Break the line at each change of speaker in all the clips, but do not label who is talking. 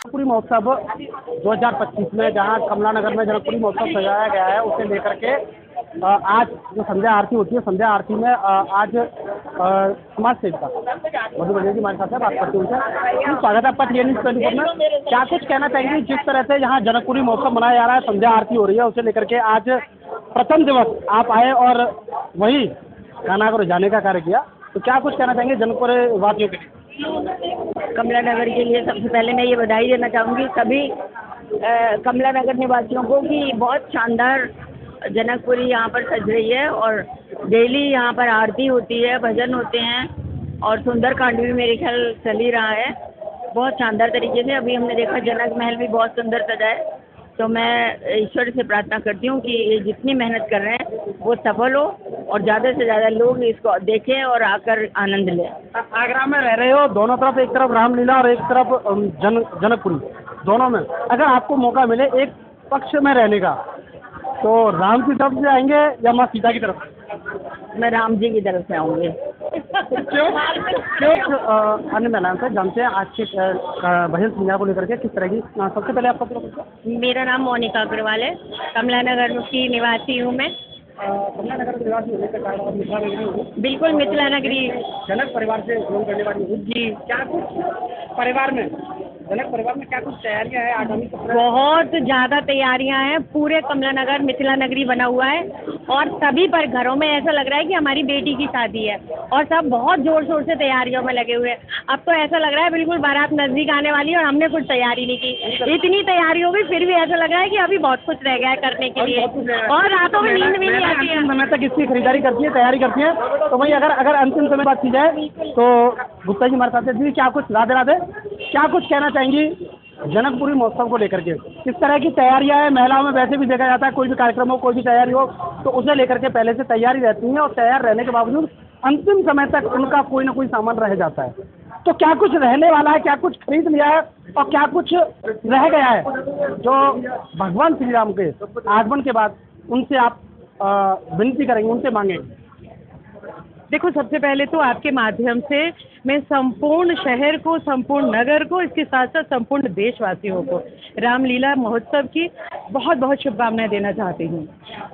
जनकपुरी महोत्सव 2025 में जहां कमला नगर में जनकपुरी महोत्सव सजाया गया है, उसे लेकर के आज जो संध्या आरती होती है, संध्या आरती में आज समाज सेविका मधु बनिया जी हमारे साथ है, बात करते हैं उनसे। स्वागत है आपका टीएन न्यूज़ 24 में। क्या कुछ कहना चाहेंगे जिस तरह से यहाँ जनकपुरी महोत्सव मनाया जा रहा है, संध्या आरती हो रही है, उसे लेकर के आज प्रथम दिवस आप आए और वही गाना को रिझाने का कार्य किया, तो क्या कुछ कहना चाहेंगे जनकपुर वासियों के लिए?
कमला नगर के लिए सबसे पहले मैं ये बधाई देना चाहूँगी सभी कमला नगर निवासियों को कि बहुत शानदार जनकपुरी यहाँ पर सज रही है और डेली यहाँ पर आरती होती है, भजन होते हैं और सुंदरकांड भी मेरे ख्याल चल ही रहा है बहुत शानदार तरीके से। अभी हमने देखा जनक महल भी बहुत सुंदर सजा है। तो मैं ईश्वर से प्रार्थना करती हूँ कि ये जितनी मेहनत कर रहे हैं वो सफल हो और ज़्यादा से ज़्यादा लोग इसको देखें और आकर आनंद लें।
आगरा में रह रहे हो, दोनों तरफ, एक तरफ रामलीला और एक तरफ जनकपुरी, दोनों में अगर आपको मौका मिले एक पक्ष में रहने का, तो राम की तरफ से आएंगे या माँ सीता की तरफ?
मैं राम जी की तरफ से आऊँगी।
क्यों अन्य महिलाओं से जानते हैं आज के भजन संध्या को लेकर के किस तरह की? सबसे पहले आपका पूरा।
मेरा नाम मोनिका अग्रवाल है, कमला नगर की निवासी हूँ मैं।
कमला नगर निवासी होने के कारण मिथिला नगरी?
बिल्कुल मिथिला नगरी,
जनक परिवार से बिलोंग करने वाली हूँ जी। क्या कुछ परिवार में, जनक परिवार में क्या कुछ तैयारियां हैं आगामी?
बहुत ज़्यादा तैयारियां हैं, पूरे कमला नगर मिथिला नगरी बना हुआ है और सभी पर घरों में ऐसा लग रहा है कि हमारी बेटी की शादी है और सब बहुत ज़ोर शोर से तैयारियों में लगे हुए हैं। अब तो ऐसा लग रहा है बिल्कुल बारात नज़दीक आने वाली है और हमने कुछ तैयारी नहीं की, इतनी तैयारी हो गई फिर भी ऐसा लग रहा है कि अभी बहुत कुछ रह गया है करने के लिए और रातों में नींद भी नहीं आती है।
समय तक इसकी खरीदारी करती है, तैयारी करती है, तो भाई अगर अंतिम समय बात की जाए तो गुप्ता जी हमारे साथ है जी। क्या कुछ राधे राधे, क्या कुछ कहना चाहेंगी जनकपुरी महोत्सव को लेकर के? किस तरह की तैयारियां हैं? महिलाओं में वैसे भी देखा जाता है, कोई भी कार्यक्रम हो, कोई भी तैयारी हो तो उसे लेकर के पहले से तैयारी रहती है और तैयार रहने के बावजूद अंतिम समय तक उनका कोई ना कोई सामान रह जाता है, तो क्या कुछ रहने वाला है? क्या कुछ खरीद लिया है और क्या कुछ रह गया है जो भगवान श्री राम के आगमन के बाद उनसे आप विनती करेंगे, उनसे मांगेंगे?
देखो, सबसे पहले तो आपके माध्यम से मैं संपूर्ण शहर को, संपूर्ण नगर को, इसके साथ साथ संपूर्ण देशवासियों को रामलीला महोत्सव की बहुत बहुत शुभकामनाएं देना चाहती हूँ।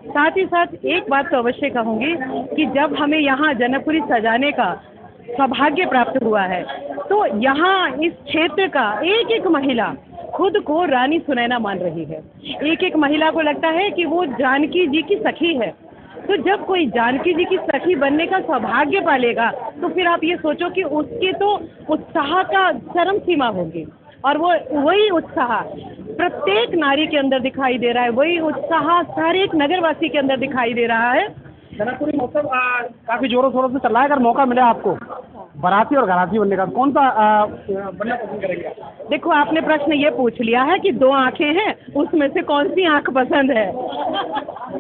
साथ ही साथ एक बात तो अवश्य कहूँगी कि जब हमें यहाँ जनकपुरी सजाने का सौभाग्य प्राप्त हुआ है तो यहाँ इस क्षेत्र का एक एक महिला खुद को रानी सुनैना मान रही है। एक एक महिला को लगता है कि वो जानकी जी की सखी है। तो जब कोई जानकी जी की सखी बनने का सौभाग्य पालेगा तो फिर आप ये सोचो कि उसके तो उत्साह का चरम सीमा होगी और वो वही उत्साह प्रत्येक नारी के अंदर दिखाई दे रहा है, वही उत्साह हर एक नगरवासी के अंदर दिखाई दे रहा है।
जनकपुरी महोत्सव काफी जोरों शोरों से चल रहा है। अगर मौका मिले आपको बाराती और घराती बनने का, कौन सा बनना पसंद करेंगे?
देखो, आपने प्रश्न ये पूछ लिया है कि दो आंखें हैं, उसमें से कौन सी आंख पसंद है?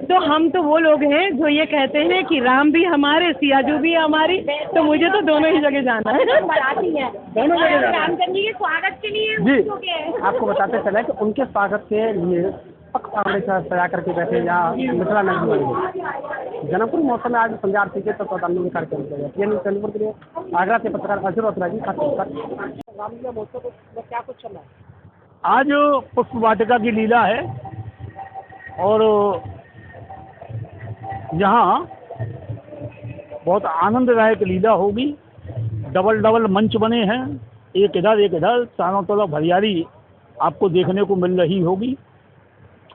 तो हम तो वो लोग हैं जो ये कहते हैं कि राम भी हमारे, सियाजू भी हमारी, तो मुझे तो दोनों ही जगह जाना है।
बराती है
दोनों जगह जाना है।
रामचंद्र जी के स्वागत के लिए
जी, आपको बताते चले कि उनके स्वागत के लिए सजा करके बैठे यहाँ मिथिला नगरी में जनकपुरी महोत्सव में आज संध्या आरती के तत्वाधान कार्यक्रम किया गया। टीएन न्यूज़ के लिए आगरा से पत्रकार अशोक रत्ना जी, रामलीला महोत्सव में क्या कुछ चल रहा है?
आज पुष्प वाटिका की लीला है और यहाँ बहुत आनंददायक लीला होगी। डबल डबल मंच बने हैं, एक इधर एक इधर, चारों तरफ हरियाली आपको देखने को मिल रही होगी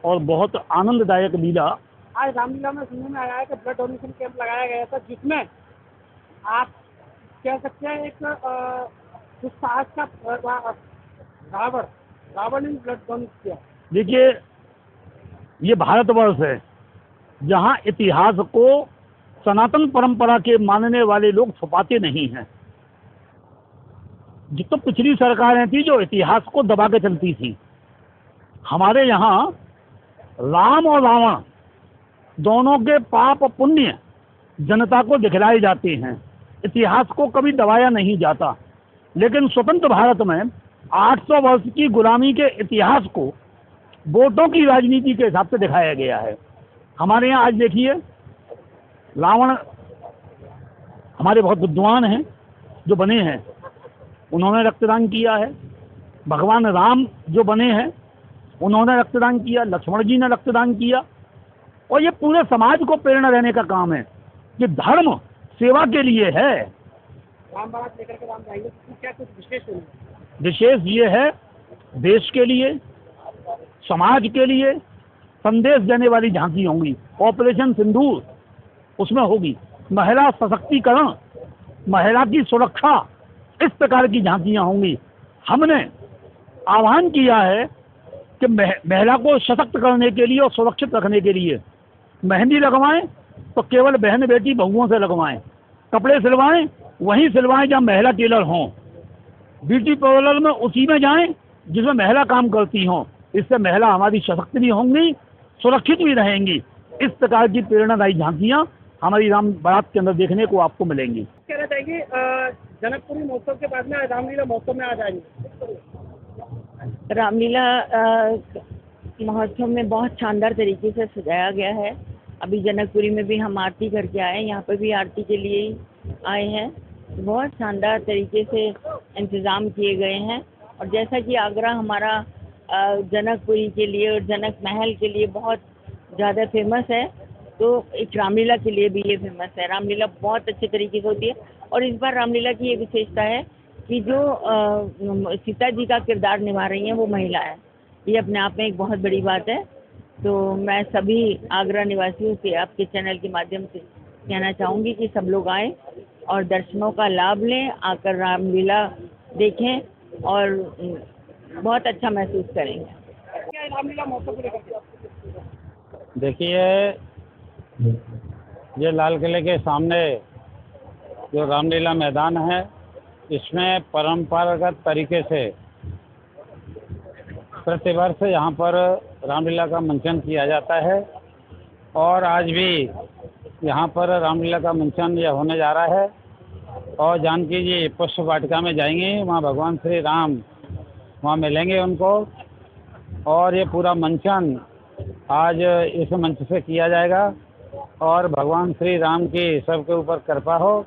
और बहुत आनंददायक लीला।
आज रामलीला में सुनने में आया है कि ब्लड डोनेशन कैंप लगाया गया था, जिसमें आप कह सकते हैं एक साहस का रावण ने ब्लड डोनेट किया।
देखिए, ये भारतवर्ष है जहाँ इतिहास को सनातन परंपरा के मानने वाले लोग छुपाते नहीं हैं। जो तो पिछली सरकारें थी जो इतिहास को दबा के चलती थी, हमारे यहाँ राम और रावण दोनों के पाप पुण्य जनता को दिखलाए जाते हैं, इतिहास को कभी दबाया नहीं जाता। लेकिन स्वतंत्र भारत में 800 वर्ष की गुलामी के इतिहास को वोटों की राजनीति के हिसाब से दिखाया गया है। हमारे यहाँ आज देखिए, रावण हमारे बहुत विद्वान हैं जो बने हैं, उन्होंने रक्तदान किया है, भगवान राम जो बने हैं उन्होंने रक्तदान किया, लक्ष्मण जी ने रक्तदान किया, और ये पूरे समाज को प्रेरणा देने का काम है कि धर्म सेवा के लिए है।
राम बारात लेकर के राम जाएंगे, तो क्या कुछ विशेष होंगे?
विशेष ये है, देश के लिए, समाज के लिए संदेश देने वाली झांकी होंगी। ऑपरेशन सिंदूर उसमें होगी, महिला सशक्तिकरण, महिला की सुरक्षा, इस प्रकार की झांकियां होंगी। हमने आह्वान किया है कि महिला को सशक्त करने के लिए और सुरक्षित रखने के लिए मेहंदी लगवाएं तो केवल बहन बेटी बहुओं से लगवाएं, कपड़े सिलवाएं वहीं सिलवाएं जहाँ महिला टेलर हों, ब्यूटी पार्लर में उसी में जाएं जिसमें महिला काम करती हों। इससे महिला हमारी सशक्त भी होंगी, सुरक्षित भी रहेंगी। इस प्रकार की प्रेरणादायी झांकियाँ हमारी राम बारात के अंदर देखने को आपको मिलेंगी।
कहना चाहेंगे जनकपुरी महोत्सव के बाद में रामलीला महोत्सव में आ जाएंगे।
रामलीला महोत्सव में बहुत शानदार तरीके से सजाया गया है। अभी जनकपुरी में भी हम आरती करके आए, यहाँ पर भी आरती के लिए ही आए हैं। बहुत शानदार तरीके से इंतज़ाम किए गए हैं, और जैसा कि आगरा हमारा जनकपुरी के लिए और जनक महल के लिए बहुत ज़्यादा फेमस है, तो एक रामलीला के लिए भी ये फेमस है। रामलीला बहुत अच्छे तरीके से होती है, और इस बार रामलीला की ये विशेषता है कि जो सीता जी का किरदार निभा रही हैं वो महिला है। ये अपने आप में एक बहुत बड़ी बात है। तो मैं सभी आगरा निवासियों से आपके चैनल के माध्यम से कहना चाहूँगी कि सब लोग आएँ और दर्शनों का लाभ लें, आकर रामलीला देखें और बहुत अच्छा महसूस करेंगे।
क्या रामलीला महोत्सव को लेकर?
देखिए, ये लाल किले के सामने जो रामलीला मैदान है, इसमें परंपरागत तरीके से प्रतिवर्ष यहाँ पर रामलीला का मंचन किया जाता है, और आज भी यहाँ पर रामलीला का मंचन यह होने जा रहा है। और जानकी जी पुष्प वाटिका में जाएंगे, वहाँ भगवान श्री राम वहाँ मिलेंगे उनको, और ये पूरा मंचन आज इस मंच से किया जाएगा। और भगवान श्री राम की सबके ऊपर कृपा हो,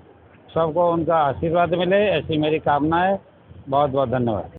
सबको उनका आशीर्वाद मिले, ऐसी मेरी कामना है। बहुत बहुत धन्यवाद।